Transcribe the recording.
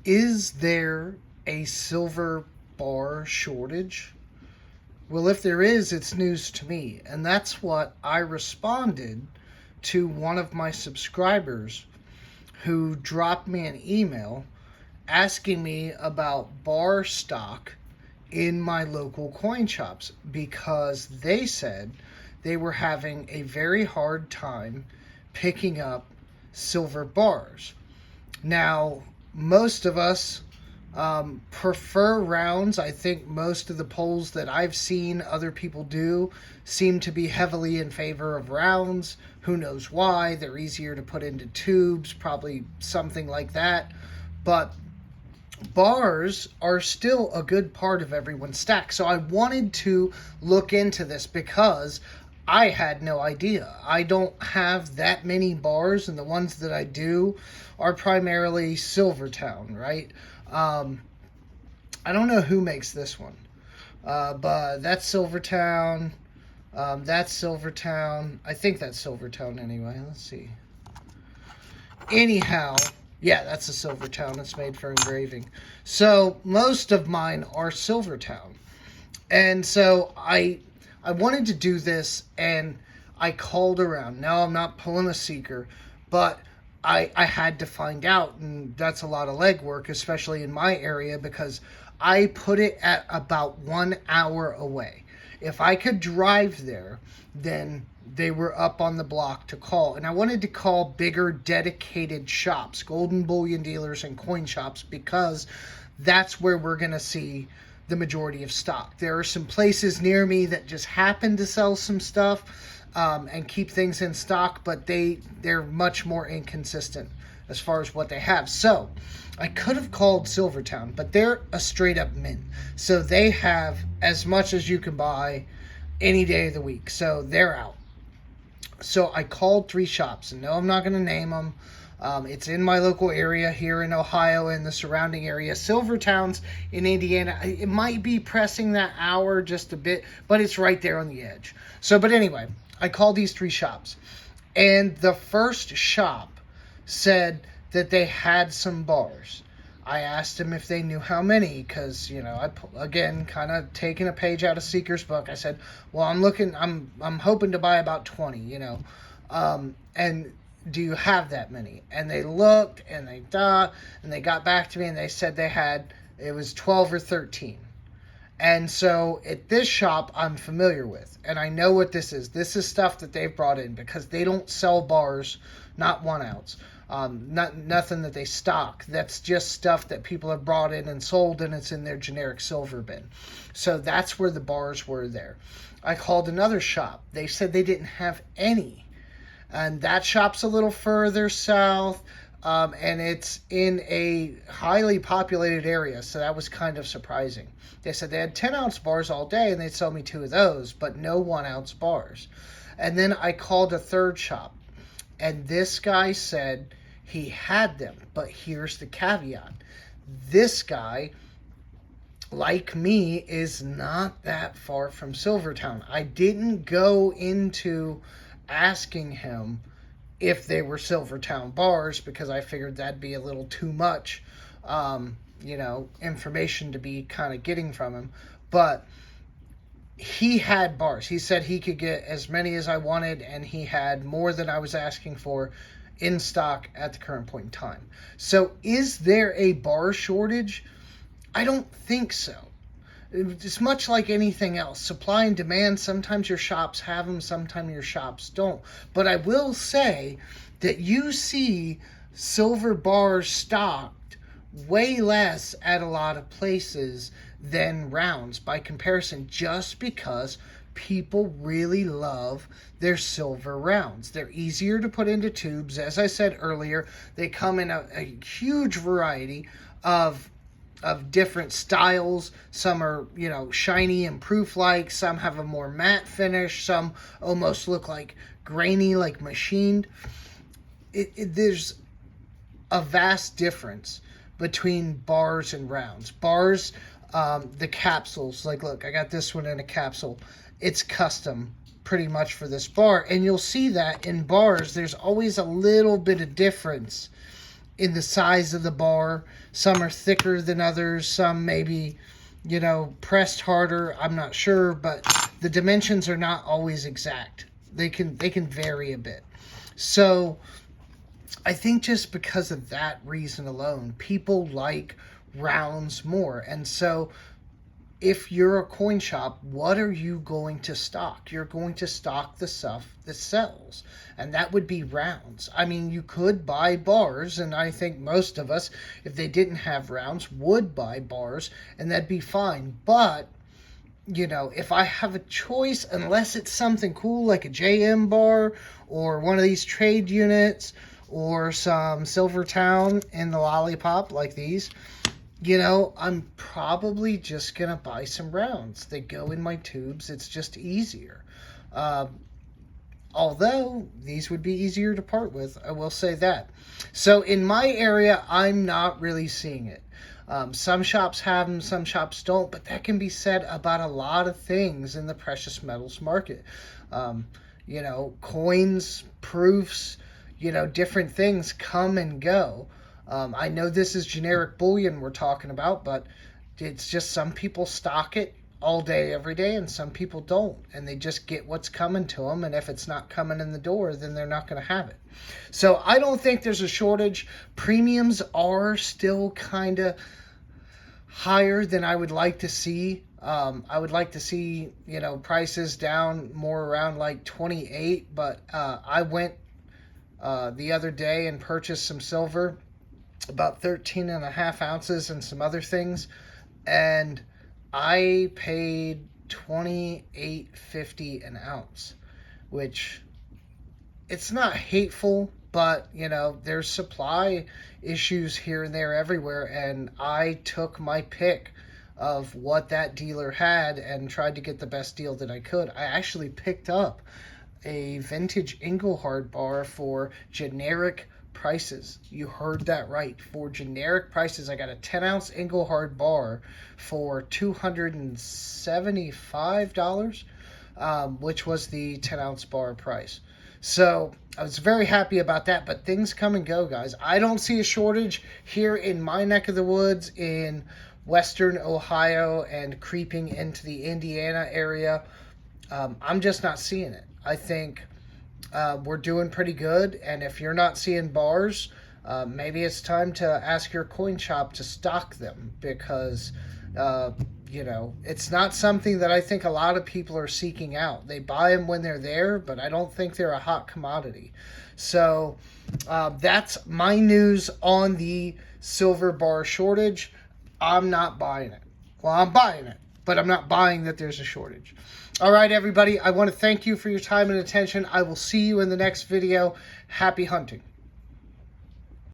Is there a silver bar shortage? Well, if there is, it's news to me. And that's what I responded to one of my subscribers who dropped me an email asking me about bar stock in my local coin shops because they said they were having a very hard time picking up silver bars. Now, most of us prefer rounds. I think most of the polls that I've seen other people do seem to be heavily in favor of rounds. Who knows why? They're easier to put into tubes, probably something like that. But bars are still a good part of everyone's stack. So I wanted to look into this because I had no idea. I don't have that many bars, and the ones that I do are primarily Silvertown, right? I don't know who makes this one, but that's Silvertown. That's Silvertown. I think that's Silvertown anyway. Let's see. Anyhow, yeah, that's a Silvertown. It's made for engraving. So most of mine are Silvertown. And so I wanted to do this, and I called around. Now, I'm not pulling a seeker, but I had to find out, and that's a lot of legwork, especially in my area, because I put it at about 1 hour away. If I could drive there, then they were up on the block to call. And I wanted to call bigger dedicated shops, golden bullion dealers and coin shops, because that's where we're going to see the majority of stock. There are some places near me that just happen to sell some stuff and keep things in stock, but they're much more inconsistent as far as what they have. So I could have called Silvertown, but they're a straight up mint. So they have as much as you can buy any day of the week. So they're out. So I called 3 shops, and no, I'm not going to name them. It's in my local area here in Ohio and the surrounding area. Silvertown's in Indiana. It might be pressing that hour just a bit, but it's right there on the edge. So, but anyway, I called these 3 shops, and the first shop said that they had some bars. I asked them if they knew how many, because, you know, again, kind of taking a page out of Seeker's book. I said, well, I'm hoping to buy about 20, you know, and do you have that many? And they looked, and they got back to me, and they said it was 12 or 13. And so at this shop I'm familiar with, and I know what this is. This is stuff that they've brought in, because they don't sell bars, not 1 ounce. Nothing that they stock. That's just stuff that people have brought in and sold, and it's in their generic silver bin. So that's where the bars were there. I called another shop. They said they didn't have any. And that shop's a little further south, and it's in a highly populated area, so that was kind of surprising. They said they had 10-ounce bars all day, and they'd sell me 2 of those, but no 1-ounce bars. And then I called a third shop, and this guy said he had them, but here's the caveat. This guy, like me, is not that far from Silvertown. I didn't go into asking him if they were Silvertown bars, because I figured that'd be a little too much, information to be kind of getting from him. But he had bars. He said he could get as many as I wanted, and he had more than I was asking for in stock at the current point in time. So is there a bar shortage? I don't think so. It's much like anything else. Supply and demand, sometimes your shops have them, sometimes your shops don't. But I will say that you see silver bars stocked way less at a lot of places than rounds by comparison, just because people really love their silver rounds. They're easier to put into tubes. As I said earlier, they come in a huge variety of different styles. Some are, shiny and proof-like. Some have a more matte finish. Some almost look like grainy, like machined. There's a vast difference between bars and rounds. Bars, the capsules, like look, I got this one in a capsule. It's custom pretty much for this bar, and you'll see that in bars there's always a little bit of difference in the size of the bar. Some are thicker than others. Some maybe, pressed harder. I'm not sure, but the dimensions are not always exact. They can vary a bit. So I think just because of that reason alone, people like rounds more. And so if you're a coin shop, what are you going to stock? You're going to stock the stuff that sells, and that would be rounds. I mean, you could buy bars, and I think most of us, if they didn't have rounds, would buy bars, and that'd be fine. But, if I have a choice, unless it's something cool like a JM bar or one of these trade units or some Silvertown in the lollipop like these, I'm probably just going to buy some rounds. They go in my tubes. It's just easier. Although, these would be easier to part with. I will say that. So, in my area, I'm not really seeing it. Some shops have them, some shops don't. But that can be said about a lot of things in the precious metals market. Coins, proofs, different things come and go. I know this is generic bullion we're talking about, but it's just some people stock it all day, every day, and some people don't. And they just get what's coming to them, and if it's not coming in the door, then they're not going to have it. So I don't think there's a shortage. Premiums are still kind of higher than I would like to see. I would like to see, prices down more around like 28, but I went the other day and purchased some silver, about 13.5 ounces and some other things, and I paid $28.50 an ounce, which it's not hateful, but there's supply issues here and there everywhere, and I took my pick of what that dealer had and tried to get the best deal that I could. I actually picked up a vintage Engelhard bar for generic prices. You heard that right. For generic prices, I got a 10-ounce Engelhard bar for $275, which was the 10-ounce bar price. So I was very happy about that, but things come and go, guys. I don't see a shortage here in my neck of the woods in western Ohio and creeping into the Indiana area. I'm just not seeing it. I think we're doing pretty good, and if you're not seeing bars, maybe it's time to ask your coin shop to stock them, because it's not something that I think a lot of people are seeking out. They buy them when they're there, but I don't think they're a hot commodity. So that's my news on the silver bar shortage. I'm not buying it. Well, I'm buying it, but I'm not buying that there's a shortage. All right, everybody, I want to thank you for your time and attention. I will see you in the next video. Happy hunting.